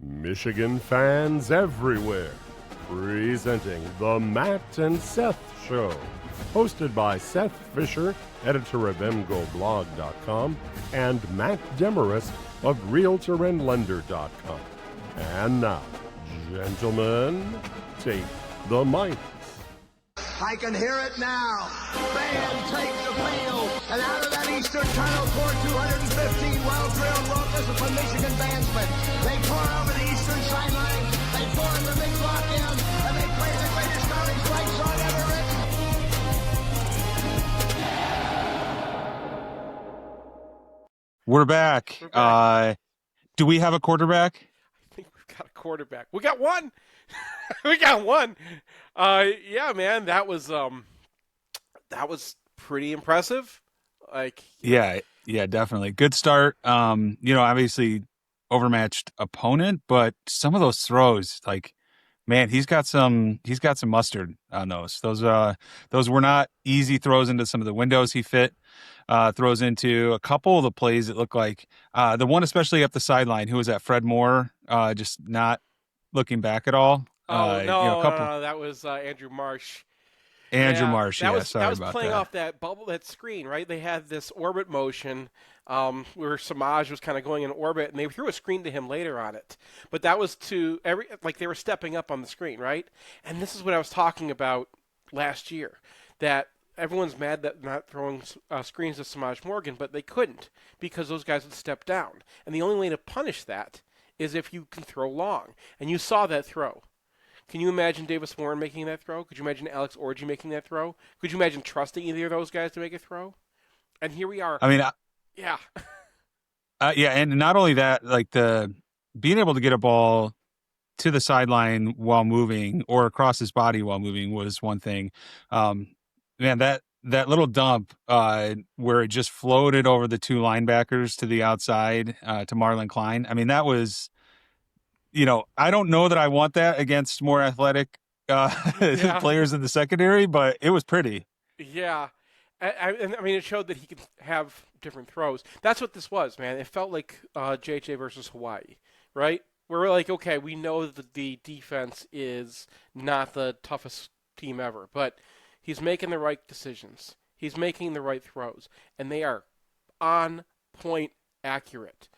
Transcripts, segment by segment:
Michigan fans everywhere, presenting the Matt and Seth Show, hosted by Seth Fisher, editor of MGoBlog.com, and Matt Demorest of Realtor and Lender.com. And now, gentlemen, take the mic. I can hear it now. Band takes the field, and out of that eastern tunnel pour 215 well-drilled, well-disciplined Michigan bandsmen. They pour over the eastern sideline, they pour in the big block in, and they play the greatest college fight song ever written. We're back. Do we have a quarterback? I think we've got a quarterback. We got one. We got one. Yeah, man, that was pretty impressive. Yeah, definitely. Good start. Obviously overmatched opponent, but some of those throws, man, he's got some mustard on those. Those were not easy throws into some of the windows he fit. Throws into a couple of the plays that look like the one especially up the sideline. Who was that? Fred Moore, just not looking back at all. No, that was Andrew Marsh. Marsh, that was about playing that. Off that screen, right? They had this orbit motion where Samaj was kind of going in orbit, and they threw a screen to him later on it. But that was they were stepping up on the screen, right? And this is what I was talking about last year, that everyone's mad that not throwing screens to Samaj Morgan, but they couldn't because those guys would step down. And the only way to punish that is if you can throw long. And you saw that throw. Can you imagine Davis Warren making that throw? Could you imagine Alex Orji making that throw? Could you imagine trusting either of those guys to make a throw? And here we are. I mean, yeah. And not only that, being able to get a ball to the sideline while moving or across his body while moving was one thing. That little dump where it just floated over the two linebackers to the outside to Marlon Klein. I mean, that was, I don't know that I want that against more athletic players in the secondary, but it was pretty. Yeah. I mean, it showed that he could have different throws. That's what this was, man. It felt like JJ versus Hawaii, right? Where we're like, okay, we know that the defense is not the toughest team ever, but he's making the right decisions. He's making the right throws, and they are on point accurate,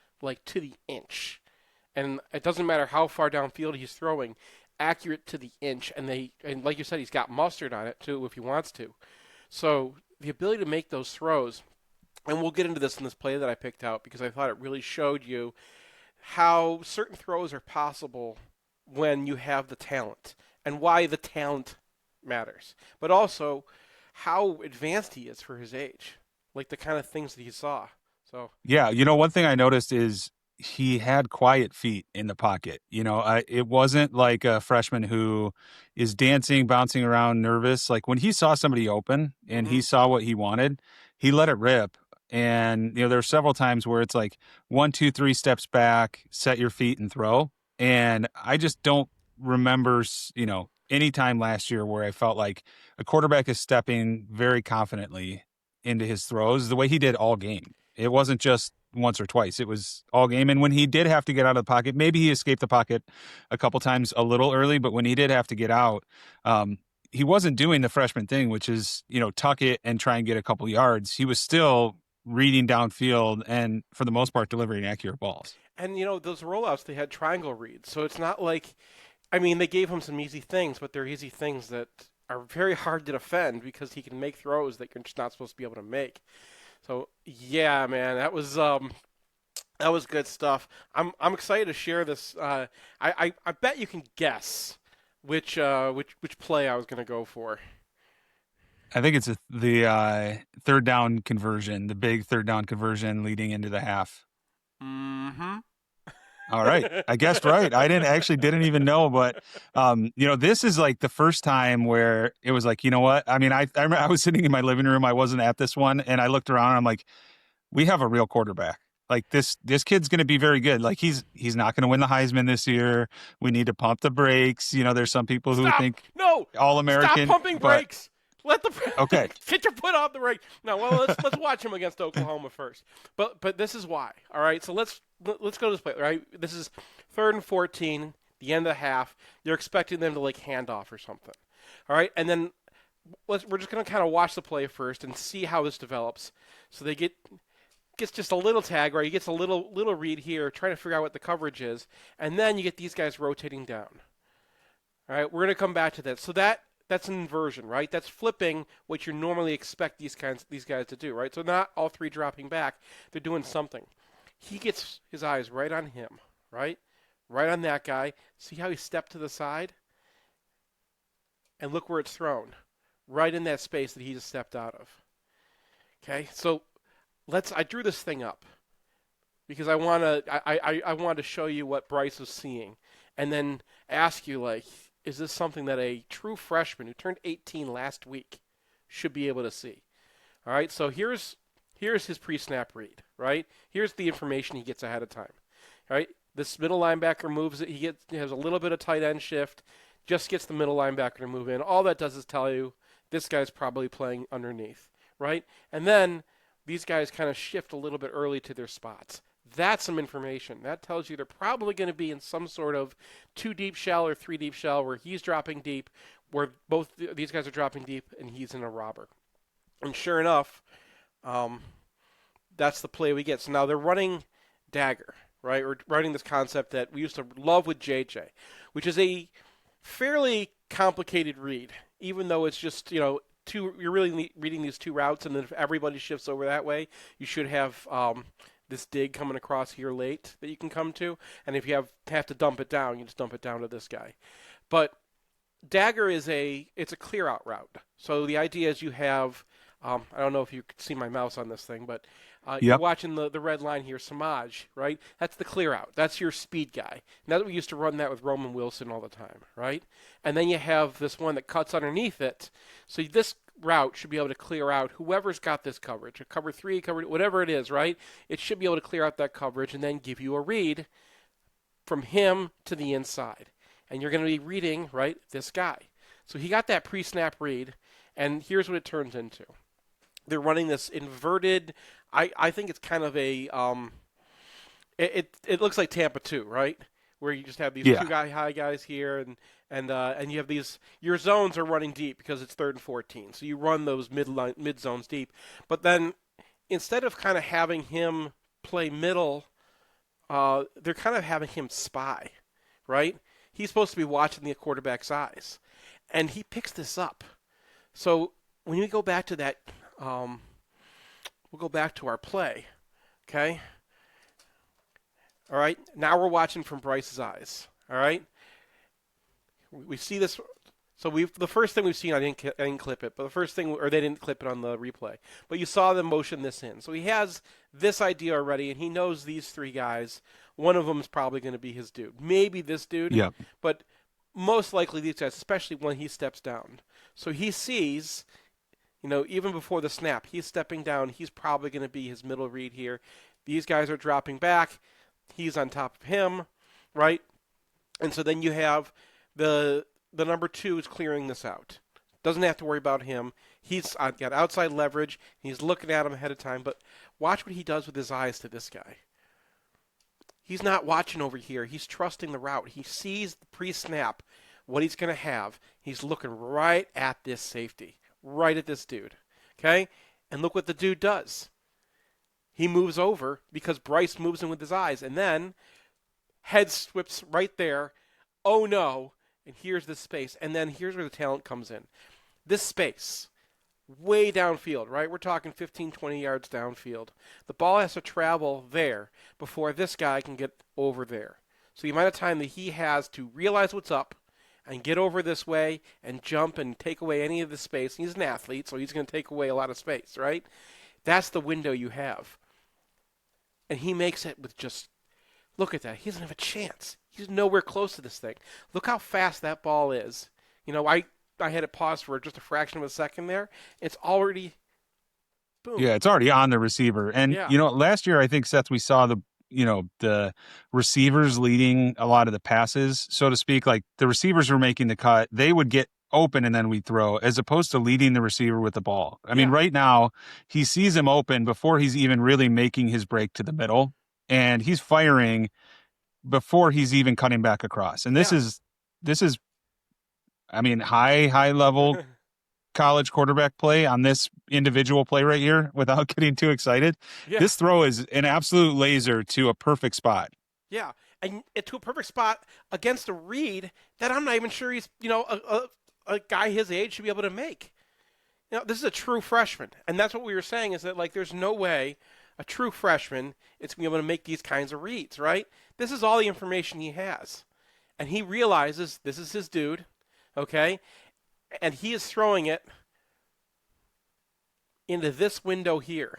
to the inch. And it doesn't matter how far downfield he's throwing, accurate to the inch. And like you said, he's got mustard on it too if he wants to. So the ability to make those throws, and we'll get into this in this play that I picked out because I thought it really showed you how certain throws are possible when you have the talent and why the talent matters, but also how advanced he is for his age, the kind of things that he saw. So yeah, one thing I noticed is he had quiet feet in the pocket. It wasn't like a freshman who is dancing, bouncing around, nervous. When he saw somebody open and he saw what he wanted, he let it rip. And, there are several times where it's 1, 2, 3 steps back, set your feet and throw. And I just don't remember, any time last year where I felt like a quarterback is stepping very confidently into his throws the way he did all game. It wasn't just once or twice. It was all game. And when he did have to get out of the pocket, maybe he escaped the pocket a couple times a little early, but when he did have to get out, he wasn't doing the freshman thing, which is, tuck it and try and get a couple yards. He was still reading downfield and for the most part delivering accurate balls. And, those rollouts, they had triangle reads. So it's not they gave him some easy things, but they're easy things that are very hard to defend because he can make throws that you're just not supposed to be able to make. So yeah, man, that was good stuff. I'm excited to share this. I bet you can guess which play I was going to go for. I think it's the third down conversion, the big third down conversion leading into the half. Mm-hmm. All right. I guessed right. I didn't even know, but this is the first time where it was you know what? I mean, I remember I was sitting in my living room. I wasn't at this one, and I looked around and I'm like, we have a real quarterback. This kid's going to be very good. He's not going to win the Heisman this year. We need to pump the brakes. There's some people who think no All-American. Stop pumping brakes. Let the Okay. get your foot off the brake. No, well, let's watch him against Oklahoma first. But this is why. All right, so let's go to this play. Right, this is 3rd and 14, the end of the half. You're expecting them to like hand off or something. All right, and then we're just gonna kind of watch the play first and see how this develops. So they gets just a little tag, right? He gets a little read here, trying to figure out what the coverage is, and then you get these guys rotating down. All right, we're gonna come back to that. So that's an inversion, right? That's flipping what you normally expect these guys to do, right? So not all three dropping back. They're doing something. He gets his eyes right on him, right? Right on that guy. See how he stepped to the side? And look where it's thrown. Right in that space that he just stepped out of. Okay? So I drew this thing up because I want to show you what Bryce was seeing and then ask you, like, is this something that a true freshman who turned 18 last week should be able to see? All right, so here's his pre-snap read, right? Here's the information he gets ahead of time, all right? This middle linebacker moves it. He has a little bit of tight end shift, just gets the middle linebacker to move in. All that does is tell you this guy's probably playing underneath, right? And then these guys kind of shift a little bit early to their spots. That's some information. That tells you they're probably going to be in some sort of 2 deep shell or 3 deep shell where he's dropping deep, where both these guys are dropping deep, and he's in a robber. And sure enough, that's the play we get. So now they're running dagger, right? We're running this concept that we used to love with JJ, which is a fairly complicated read, even though it's just, you're really reading these 2 routes, and then if everybody shifts over that way, you should have this dig coming across here late that you can come to, and if you have to dump it down, you just dump it down to this guy. But dagger it's a clear out route. So the idea is you have I don't know if you can see my mouse on this thing, but you're watching the red line here, Samaj, right? That's the clear out. That's your speed guy. Now that we used to run that with Roman Wilson all the time, right? And then you have this one that cuts underneath it. So this route should be able to clear out whoever's got this coverage, a cover 3, whatever it is, right? It should be able to clear out that coverage and then give you a read from him to the inside. And you're going to be reading, right, this guy. So he got that pre-snap read, and here's what it turns into. They're running this inverted, I think it's kind of a, it looks like Tampa 2, right? Where you just have these 2 high guys here, and you have these, your zones are running deep because it's 3rd and 14. So you run those mid zones deep. But then instead of kind of having him play middle, they're kind of having him spy, right? He's supposed to be watching the quarterback's eyes. And he picks this up. So when we go back to that, we'll go back to our play, okay? All right, now we're watching from Bryce's eyes, all right? We see this. So the first thing we've seen, I didn't clip it, but the first thing, or they didn't clip it on the replay, but you saw them motion this in. So he has this idea already, and he knows these 3 guys. One of them is probably going to be his dude. Maybe this dude, but most likely these guys, especially when he steps down. So he sees, even before the snap, he's stepping down. He's probably going to be his middle read here. These guys are dropping back. He's on top of him, right? And so then you have the number 2 is clearing this out. Doesn't have to worry about him. He's got outside leverage. He's looking at him ahead of time. But watch what he does with his eyes to this guy. He's not watching over here. He's trusting the route. He sees the pre-snap, what he's going to have. He's looking right at this safety, right at this dude. Okay? And look what the dude does. He moves over because Bryce moves in with his eyes. And then head whips right there. Oh, no. And here's the space. And then here's where the talent comes in. This space, way downfield, right? We're talking 15, 20 yards downfield. The ball has to travel there before this guy can get over there. So the amount of time that he has to realize what's up and get over this way and jump and take away any of the space. He's an athlete, so he's going to take away a lot of space, right? That's the window you have. And he makes it with just, look at that. He doesn't have a chance. He's nowhere close to this thing. Look how fast that ball is. I had it paused for just a fraction of a second there. It's already, boom. Yeah, it's already on the receiver. And, last year, I think, Seth, we saw the receivers leading a lot of the passes, so to speak. Like the receivers were making the cut. They would get open and then we throw, as opposed to leading the receiver with the ball. I mean, Yeah. right now he sees him open before he's even really making his break to the middle, and he's firing before he's even cutting back across. And this Yeah. is, I mean, high level college quarterback play on this individual play right here without getting too excited. Yeah. This throw is an absolute laser to a perfect spot. Yeah. And to a perfect spot against a read that I'm not even sure he's, a guy his age should be able to make. This is a true freshman. And that's what we were saying is that, like, there's no way a true freshman is going to be able to make these kinds of reads, right? This is all the information he has. And he realizes this is his dude, okay? And he is throwing it into this window here,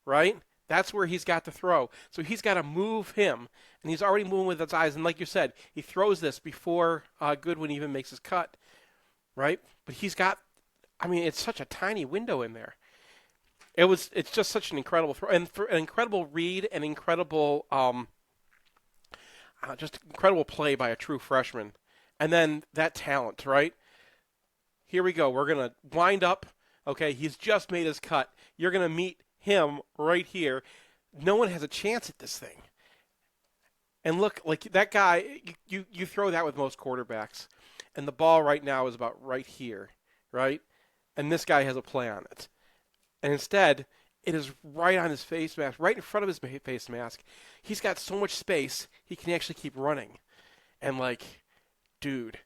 right? That's where he's got to throw. So he's got to move him, and he's already moving with his eyes. And like you said, he throws this before Goodwin even makes his cut, right? But he's got, I mean, it's such a tiny window in there. It's just such an incredible throw, and for an incredible read, and incredible, just incredible play by a true freshman. And then that talent, right? Here we go. We're going to wind up. Okay, he's just made his cut. You're going to meet him right here. No one has a chance at this thing. And look, like that guy, you throw that with most quarterbacks. And the ball right now is about right here, right? And this guy has a play on it. And instead, it is right on his face mask, right in front of his face mask. He's got so much space, he can actually keep running. And like, dude,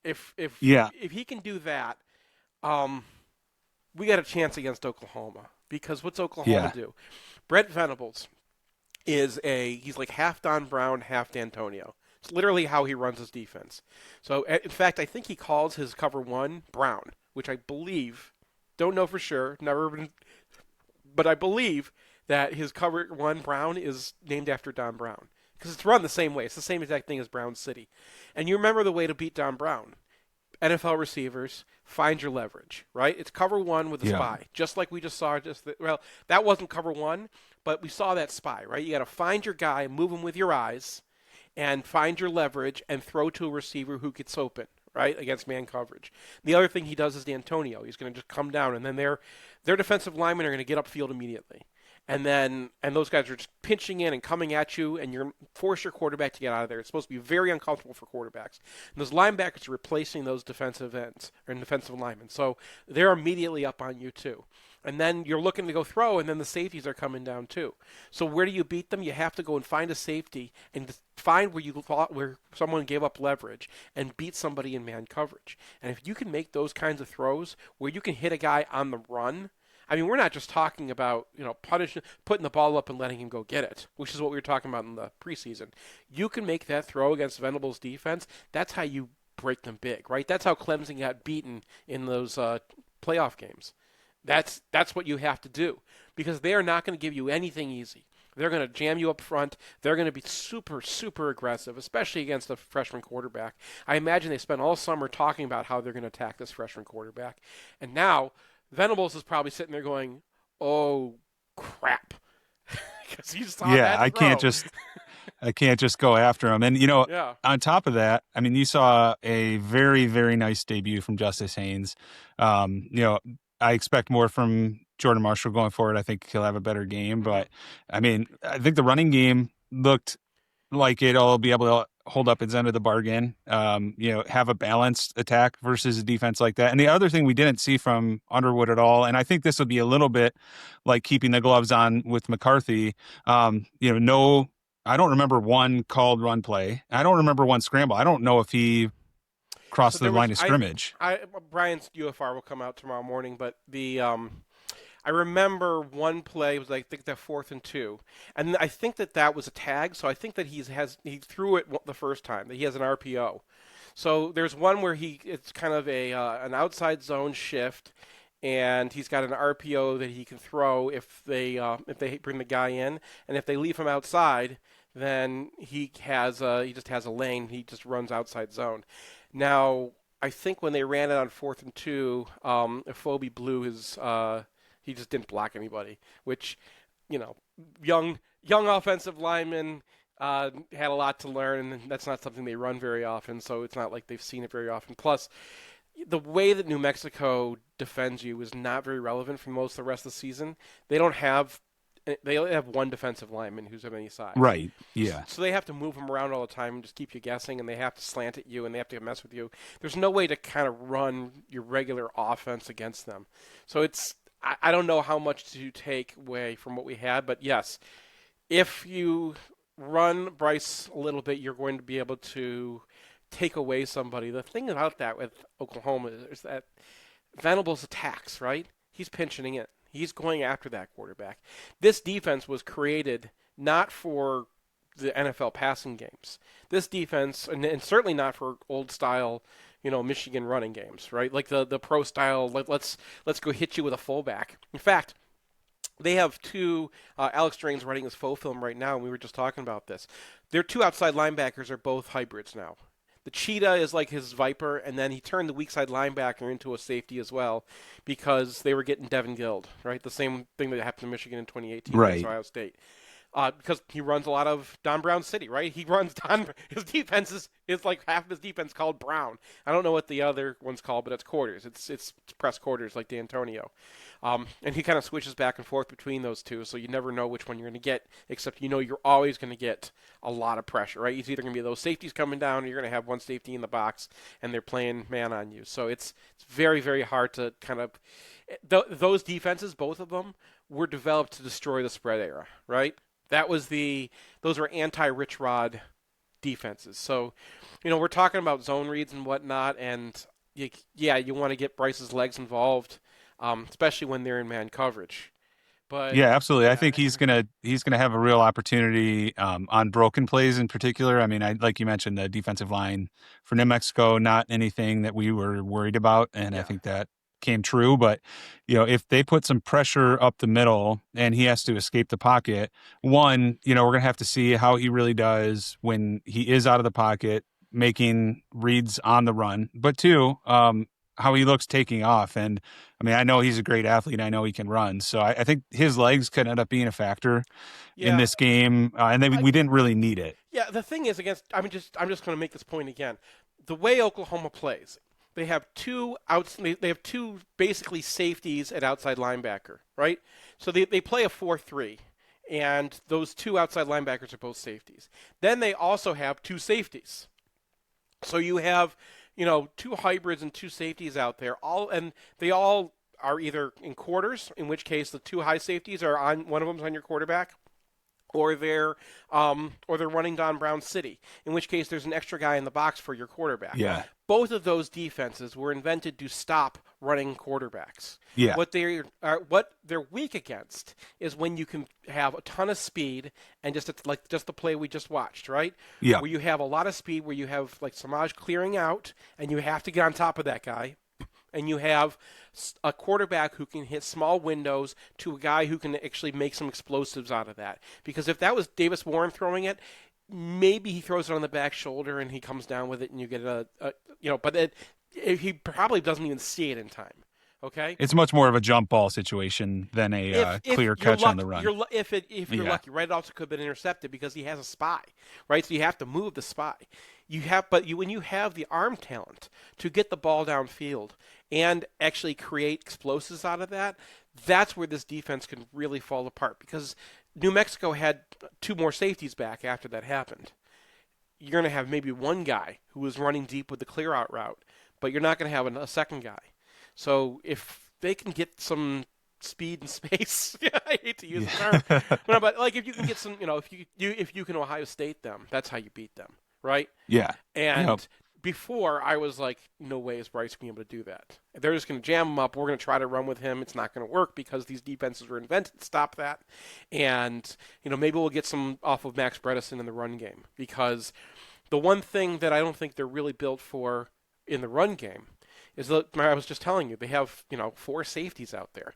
if he can do that, we got a chance against Oklahoma. Because what's Oklahoma do? Brent Venables he's like half Don Brown, half D'Antonio. It's literally how he runs his defense. So, in fact, I think he calls his cover one Brown, which I believe, don't know for sure, never been, but I believe that his cover one Brown is named after Don Brown. Because it's run the same way. It's the same exact thing as Brown City. And you remember the way to beat Don Brown. NFL receivers, find your leverage, right? It's cover one with a spy, just like we just saw. That wasn't cover one, but we saw that spy, right? You got to find your guy, move him with your eyes, and find your leverage and throw to a receiver who gets open, right, against man coverage. The other thing he does is D'Antonio. He's going to just come down, and then their defensive linemen are going to get upfield immediately. And those guys are just pinching in and coming at you, and you're force your quarterback to get out of there. It's supposed to be very uncomfortable for quarterbacks. And those linebackers are replacing those defensive ends or defensive linemen, so they're immediately up on you too. And then you're looking to go throw, and then the safeties are coming down too. So where do you beat them? You have to go and find a safety and find where someone gave up leverage and beat somebody in man coverage. And if you can make those kinds of throws where you can hit a guy on the run. I mean, we're not just talking about, putting the ball up and letting him go get it, which is what we were talking about in the preseason. You can make that throw against Venables' defense. That's how you break them big, right? That's how Clemson got beaten in those playoff games. That's what you have to do because they are not going to give you anything easy. They're going to jam you up front. They're going to be super, super aggressive, especially against a freshman quarterback. I imagine they spent all summer talking about how they're going to attack this freshman quarterback. And now Venables is probably sitting there going, "Oh crap," because he saw that I can't just go after him. And on top of that, I mean, you saw a very, very nice debut from Justice Haynes. I expect more from Jordan Marshall going forward. I think he'll have a better game, but I mean, I think the running game looked like it'll be able to hold up its end of the bargain, have a balanced attack versus a defense like that. And the other thing we didn't see from Underwood at all, and I think this would be a little bit like keeping the gloves on with McCarthy, I don't remember one called run play. I don't remember one scramble. I don't know if he crossed the line of scrimmage. Brian's UFR will come out tomorrow morning, but I remember one play was I think that 4th and 2, and I think that was a tag. So I think that he threw it the first time that he has an RPO. So there's one where it's kind of an outside zone shift, and he's got an RPO that he can throw if they bring the guy in, and if they leave him outside, then he just has a lane. He just runs outside zone. Now I think when they ran it on 4th and 2, Afobe blew his. He just didn't block anybody, which, young offensive linemen had a lot to learn, and that's not something they run very often, so it's not like they've seen it very often. Plus, the way that New Mexico defends you is not very relevant for most of the rest of the season. They only have one defensive lineman who's of any size. Right. Yeah. So they have to move him around all the time and just keep you guessing, and they have to slant at you, and they have to mess with you. There's no way to kind of run your regular offense against them. So I don't know how much to take away from what we had, but yes, if you run Bryce a little bit, you're going to be able to take away somebody. The thing about that with Oklahoma is that Venables attacks, right? He's pinching it. He's going after that quarterback. This defense was created not for the NFL passing games. This defense, and certainly not for old style, Michigan running games, right? Like the pro style, let's go hit you with a fullback. In fact, they have two, Alex Drain's writing his faux film right now, and we were just talking about this. Their two outside linebackers are both hybrids now. The Cheetah is like his Viper, and then he turned the weak side linebacker into a safety as well because they were getting Devin Guild, right? The same thing that happened to Michigan in 2018 against Ohio State. Because he runs a lot of Don Brown City, right? He runs his defense is like half of his defense called Brown. I don't know what the other one's called, but it's quarters. It's press quarters like D'Antonio. And he kind of switches back and forth between those two, so you never know which one you're going to get, except you're always going to get a lot of pressure, right? It's either going to be those safeties coming down, or you're going to have one safety in the box, and they're playing man on you. So it's very, very hard to kind of those defenses, both of them, were developed to destroy the spread era, right? Those were anti-Rich Rod defenses. So, we're talking about zone reads and whatnot, and you want to get Bryce's legs involved, especially when they're in man coverage. But yeah, absolutely. I think he's gonna have a real opportunity on broken plays in particular. I mean, like you mentioned, the defensive line for New Mexico, not anything that we were worried about, and I think that came true. But if they put some pressure up the middle and he has to escape the pocket, one, we're gonna have to see how he really does when he is out of the pocket making reads on the run. But two, how he looks taking off. And I mean, I know he's a great athlete. I know he can run. So I think his legs could end up being a factor in this game. And then we didn't really need it. Yeah, the thing is I'm just going to make this point again. The way Oklahoma plays, they have two basically safeties at outside linebacker, right? So they play a 4-3, and those two outside linebackers are both safeties. Then they also have two safeties. So you have, two hybrids and two safeties out there, and they all are either in quarters, in which case the two high safeties are on, one of them's on your quarterback, or they're running Don Brown City, in which case there's an extra guy in the box for your quarterback. Yeah. Both of those defenses were invented to stop running quarterbacks. Yeah. What they're weak against is when you can have a ton of speed and just the play we just watched, right? Yeah. Where you have a lot of speed, where you have like Samaj clearing out, and you have to get on top of that guy. And you have a quarterback who can hit small windows to a guy who can actually make some explosives out of that. Because if that was Davis Warren throwing it, maybe he throws it on the back shoulder and he comes down with it and you get but he probably doesn't even see it in time. Okay, it's much more of a jump ball situation than a clear catch on the run. If you're lucky, right? It also could have been intercepted because he has a spy, right? So you have to move the spy. When you have the arm talent to get the ball downfield and actually create explosives out of that, that's where this defense can really fall apart. Because New Mexico had two more safeties back after that happened. You're going to have maybe one guy who was running deep with the clear out route, but you're not going to have a second guy. So if they can get some speed and space, I hate to use the term, but like if you can get some, if you can Ohio State them, that's how you beat them, right? Yeah. And before I was like, no way is Bryce going to be able to do that. They're just going to jam him up. We're going to try to run with him. It's not going to work because these defenses were invented to stop that. And maybe we'll get some off of Max Bredesen in the run game, because the one thing that I don't think they're really built for in the run game is that I was just telling you, they have, four safeties out there.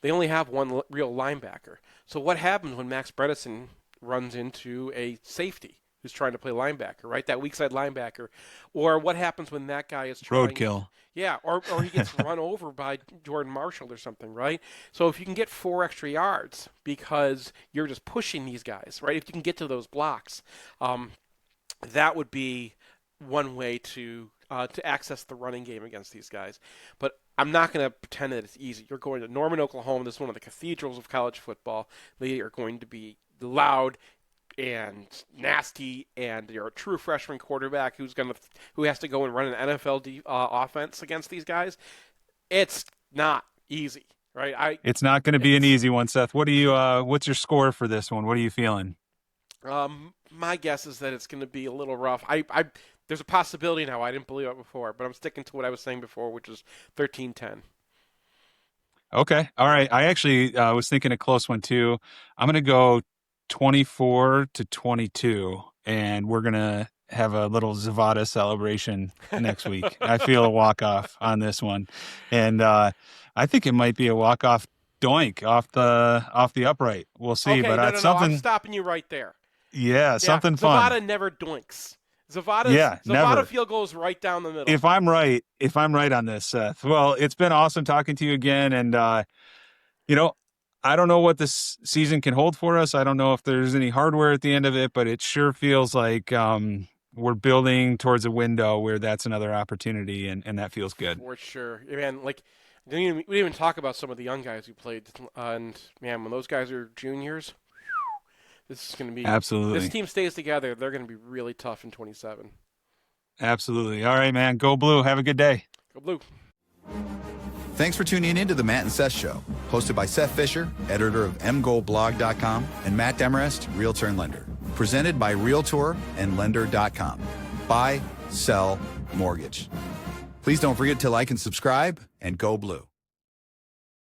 They only have one real linebacker. So what happens when Max Bredesen runs into a safety who's trying to play linebacker, right? That weak side linebacker. Or what happens when that guy is trying... Roadkill. Yeah, or he gets run over by Jordan Marshall or something, right? So if you can get 4 extra yards because you're just pushing these guys, right? If you can get to those blocks, that would be one way to access the running game against these guys. But I'm not going to pretend that it's easy. You're going to Norman, Oklahoma. This is one of the cathedrals of college football. They are going to be loud and nasty, and you're a true freshman quarterback who has to go and run an NFL offense against these guys. It's not easy, right? It's not going to be an easy one, Seth. What's your score for this one? What are you feeling? My guess is that it's going to be a little rough. There's a possibility now. I didn't believe it before, but I'm sticking to what I was saying before, which is 13-10. Okay. All right. I actually was thinking a close one too. I'm going to go 24-22, and we're going to have a little Zavada celebration next week. I feel a walk-off on this one. And I think it might be a walk-off doink off the upright. We'll see. Okay, but no, something. I'm stopping you right there. Yeah, something Zavada fun. never doinks. Zavada field goes right down the middle. If I'm right on this, Seth. Well, it's been awesome talking to you again, and I don't know what this season can hold for us. I don't know if there's any hardware at the end of it, but it sure feels like we're building towards a window where that's another opportunity, and that feels good. For sure. Man, we didn't even talk about some of the young guys who played, and man, when those guys are juniors, this is going to be absolutely. This team stays together, they're going to be really tough in 27. Absolutely. All right, man. Go Blue. Have a good day. Go Blue. Thanks for tuning in to the Matt and Seth Show, hosted by Seth Fisher, editor of mgoldblog.com, and Matt Demorest, Realtor and Lender. Presented by Realtor and Lender.com. Buy, sell, mortgage. Please don't forget to like and subscribe, and go Blue.